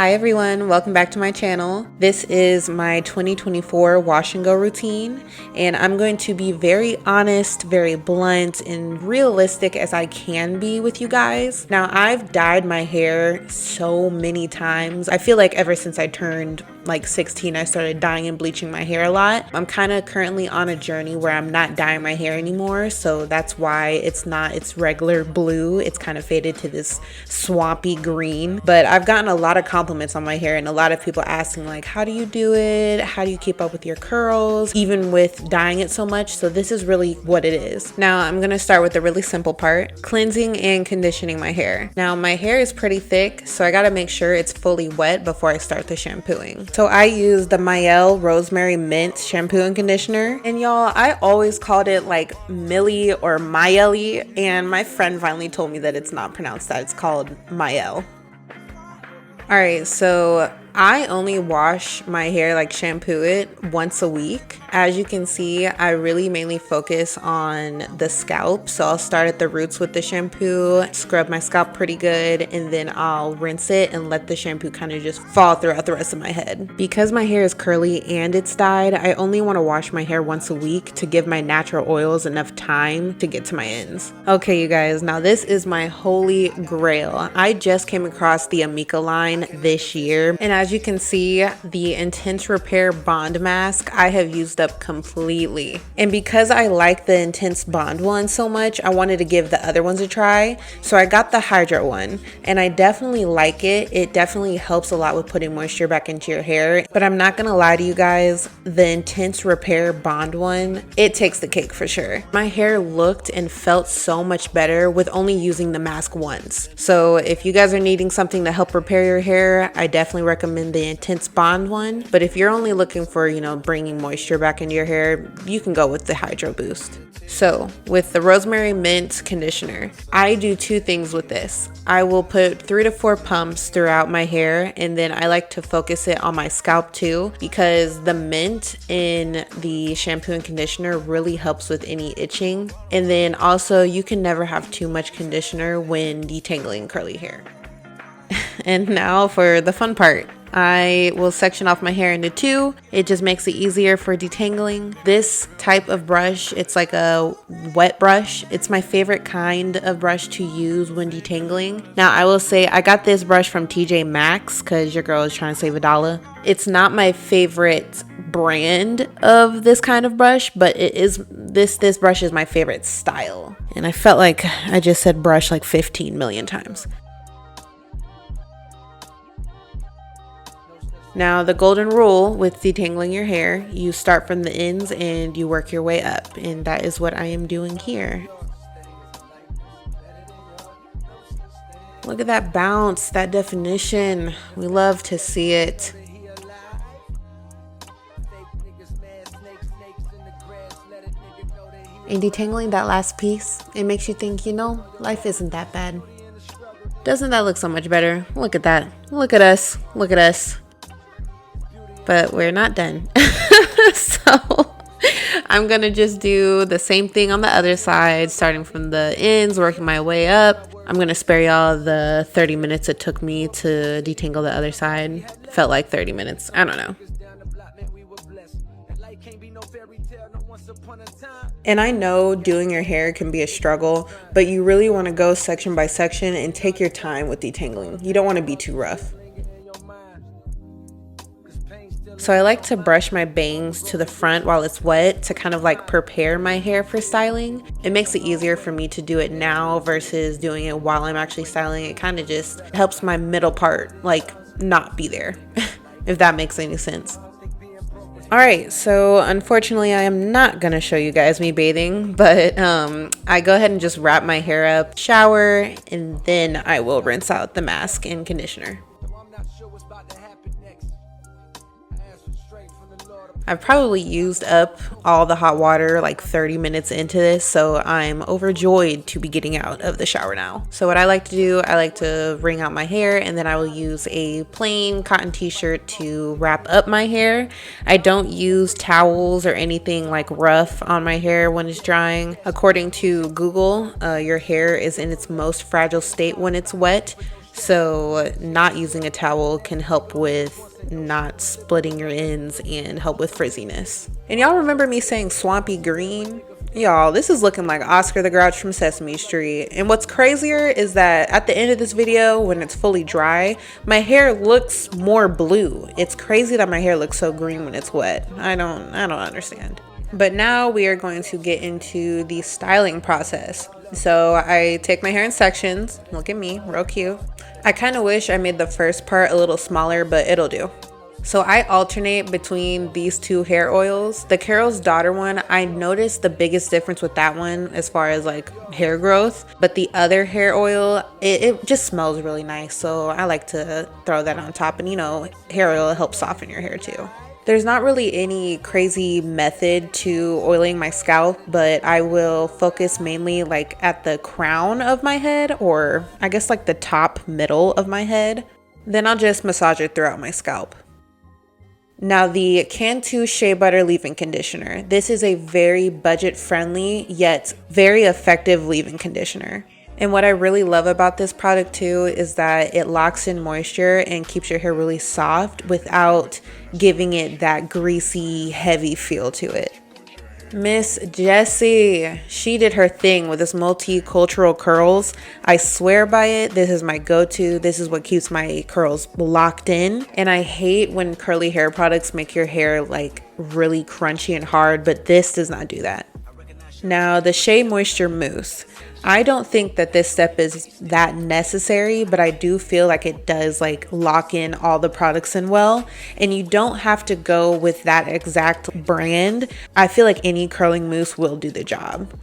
Hi everyone, welcome back to my channel. This is my 2024 wash and go routine, and I'm going to be very honest, very blunt, and realistic as I can be with you guys. Now, I've dyed my hair so many times. I feel like ever since I turned like 16, I started dyeing and bleaching my hair a lot. I'm kind of currently on a journey where I'm not dyeing my hair anymore, so that's why it's not its regular blue. It's kind of faded to this swampy green, but I've gotten a lot of compliments on my hair and a lot of people asking like, how do you do it? How do you keep up with your curls, even with dyeing it so much? So this is really what it is. Now I'm gonna start with the really simple part, cleansing and conditioning my hair. Now my hair is pretty thick, so I gotta make sure it's fully wet before I start the shampooing. So I use the Mielle Rosemary Mint shampoo and conditioner, and y'all, I always called it like Millie or Mielle, and my friend finally told me that it's not pronounced that, it's called Mielle. All right, so I only wash my hair, like shampoo it, once a week. As you can see, I really mainly focus on the scalp. So I'll start at the roots with the shampoo, scrub my scalp pretty good, and then I'll rinse it and let the shampoo kind of just fall throughout the rest of my head. Because my hair is curly and it's dyed, I only want to wash my hair once a week to give my natural oils enough time to get to my ends. Okay, you guys, now this is my holy grail. I just came across the Amika line this year, and as you can see, the Intense Repair Bond Mask I have used up completely. And because I like the Intense Bond one so much, I wanted to give the other ones a try. So I got the Hydra one, and I definitely like it. It definitely helps a lot with putting moisture back into your hair. But I'm not gonna lie to you guys, the Intense Repair Bond one, it takes the cake for sure. My hair looked and felt so much better with only using the mask once. So if you guys are needing something to help repair your hair, I definitely recommend the Intense Bond one. But if you're only looking for, bringing moisture back into your hair, you can go with the Hydro Boost. So with the Rosemary Mint conditioner, I do two things with this. I will put 3 to 4 pumps throughout my hair, and then I like to focus it on my scalp too, because the mint in the shampoo and conditioner really helps with any itching. And then also, you can never have too much conditioner when detangling curly hair. And now for the fun part. I will section off my hair into 2. It just makes it easier for detangling. This type of brush, it's like a wet brush. It's my favorite kind of brush to use when detangling. Now I will say I got this brush from TJ Maxx because your girl is trying to save $1. It's not my favorite brand of this kind of brush, but it is this brush is my favorite style. And I felt like I just said brush like 15 million times. Now, the golden rule with detangling your hair, you start from the ends and you work your way up, and that is what I am doing here. Look at that bounce, that definition. We love to see it. And detangling that last piece, it makes you think, life isn't that bad. Doesn't that look so much better? Look at that. Look at us. Look at us. But we're not done. So I'm gonna just do the same thing on the other side, starting from the ends, working my way up. I'm gonna spare y'all the 30 minutes it took me to detangle the other side. Felt like 30 minutes, I don't know. And I know doing your hair can be a struggle, but you really want to go section by section and take your time with detangling. You don't want to be too rough. So I like to brush my bangs to the front while it's wet to kind of like prepare my hair for styling. It makes it easier for me to do it now versus doing it while I'm actually styling. It kind of just helps my middle part like not be there, if that makes any sense. All right, so unfortunately I am not gonna show you guys me bathing, but I go ahead and just wrap my hair up, shower, and then I will rinse out the mask and conditioner. I've probably used up all the hot water like 30 minutes into this, so I'm overjoyed to be getting out of the shower now. So what I like to do, I like to wring out my hair, and then I will use a plain cotton t-shirt to wrap up my hair. I don't use towels or anything like rough on my hair when it's drying. According to Google, your hair is in its most fragile state when it's wet. So not using a towel can help with not splitting your ends and help with frizziness. And y'all remember me saying swampy green? Y'all, this is looking like Oscar the Grouch from Sesame Street. And what's crazier is that at the end of this video, when it's fully dry, my hair looks more blue. It's crazy that my hair looks so green when it's wet. I don't understand. But now we are going to get into the styling process. So I take my hair in sections. Look at me, real cute. I kind of wish I made the first part a little smaller, but it'll do. So I alternate between these two hair oils. The Carol's Daughter one, I noticed the biggest difference with that one as far as like hair growth. But the other hair oil, it just smells really nice. So I like to throw that on top. And you know, hair oil helps soften your hair too. There's not really any crazy method to oiling my scalp, but I will focus mainly like at the crown of my head, or I guess like the top middle of my head. Then I'll just massage it throughout my scalp. Now the Cantu Shea Butter Leave-In Conditioner. This is a very budget-friendly yet very effective leave-in conditioner. And what I really love about this product too is that it locks in moisture and keeps your hair really soft without giving it that greasy, heavy feel to it. Miss Jessie, she did her thing with this multicultural curls. I swear by it. This is my go-to. This is what keeps my curls locked in. And I hate when curly hair products make your hair like really crunchy and hard, but this does not do that. Now the Shea Moisture Mousse. I don't think that this step is that necessary, but I do feel like it does like lock in all the products in well, and you don't have to go with that exact brand. I feel like any curling mousse will do the job.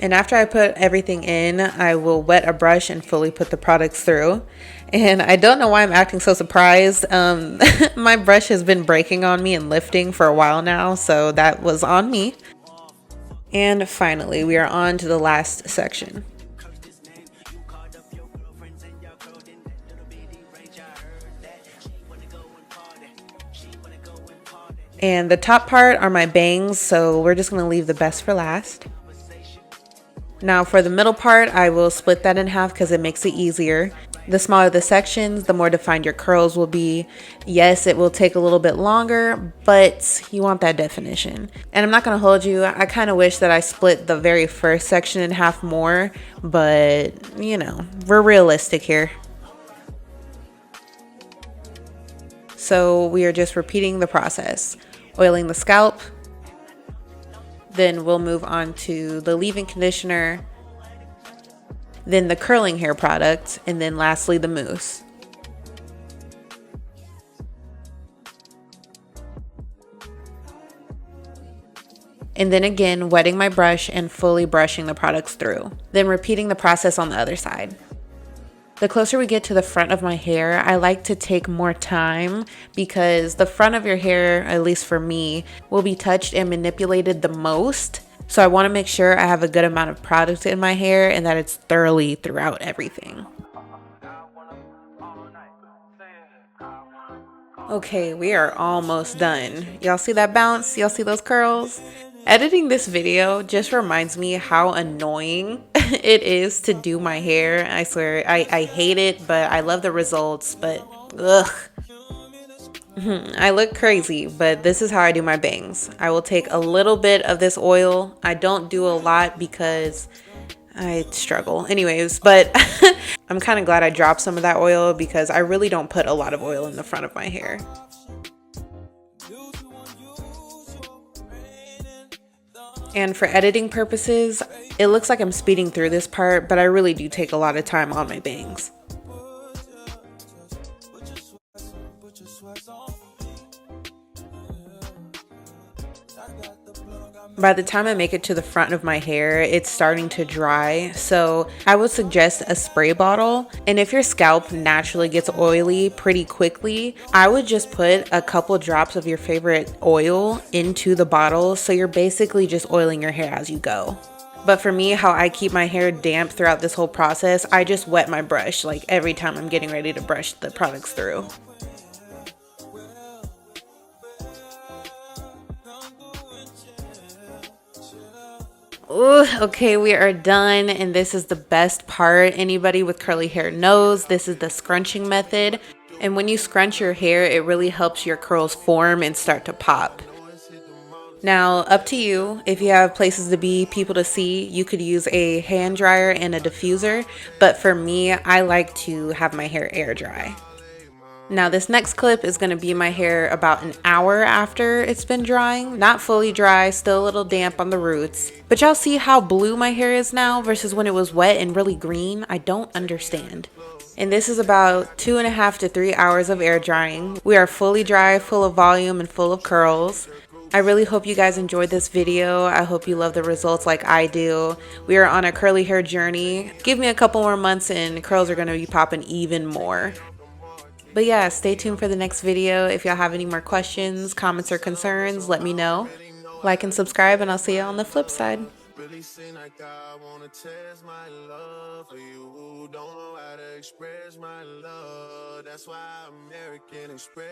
And after I put everything in, I will wet a brush and fully put the products through. And I don't know why I'm acting so surprised. My brush has been breaking on me and lifting for a while now, so that was on me. And finally, we are on to the last section. And the top part are my bangs, so we're just going to leave the best for last. Now for the middle part, I will split that in half because it makes it easier. The smaller the sections, the more defined your curls will be. Yes, it will take a little bit longer, but you want that definition. And I'm not gonna hold you, I kind of wish that I split the very first section in half more, but you know, we're realistic here. So we are just repeating the process. Oiling the scalp, then we'll move on to the leave-in conditioner, then the curling hair product, and then lastly the mousse. And then again, wetting my brush and fully brushing the products through. Then repeating the process on the other side. The closer we get to the front of my hair, I like to take more time because the front of your hair, at least for me, will be touched and manipulated the most. So I want to make sure I have a good amount of product in my hair and that it's thoroughly throughout everything. Okay, we are almost done. Y'all see that bounce? Y'all see those curls? Editing this video just reminds me how annoying it is to do my hair. I swear, I hate it, but I love the results, but ugh. I look crazy, but this is how I do my bangs. I will take a little bit of this oil. I don't do a lot because I struggle. Anyways, but I'm kind of glad I dropped some of that oil because I really don't put a lot of oil in the front of my hair. And for editing purposes, it looks like I'm speeding through this part, but I really do take a lot of time on my bangs. By the time I make it to the front of my hair, it's starting to dry, so I would suggest a spray bottle. And if your scalp naturally gets oily pretty quickly, I would just put a couple drops of your favorite oil into the bottle, so you're basically just oiling your hair as you go. But for me, how I keep my hair damp throughout this whole process, I just wet my brush like every time I'm getting ready to brush the products through. Ooh, okay, we are done, and this is the best part. Anybody with curly hair knows this is the scrunching method. And when you scrunch your hair, it really helps your curls form and start to pop. Now, up to you. If you have places to be, people to see, you could use a hand dryer and a diffuser. But for me, I like to have my hair air dry. Now this next clip is going to be my hair about an hour after it's been drying. Not fully dry, still a little damp on the roots. But y'all see how blue my hair is now versus when it was wet and really green? I don't understand. And this is about 2.5 to 3 hours of air drying. We are fully dry, full of volume, and full of curls. I really hope you guys enjoyed this video. I hope you love the results like I do. We are on a curly hair journey. Give me a couple more months and curls are going to be popping even more. But yeah, stay tuned for the next video. If y'all have any more questions, comments, or concerns, let me know. Like and subscribe, and I'll see you on the flip side. Really seem like I wanna test my love for you. Don't know how to express my love. That's why American Express.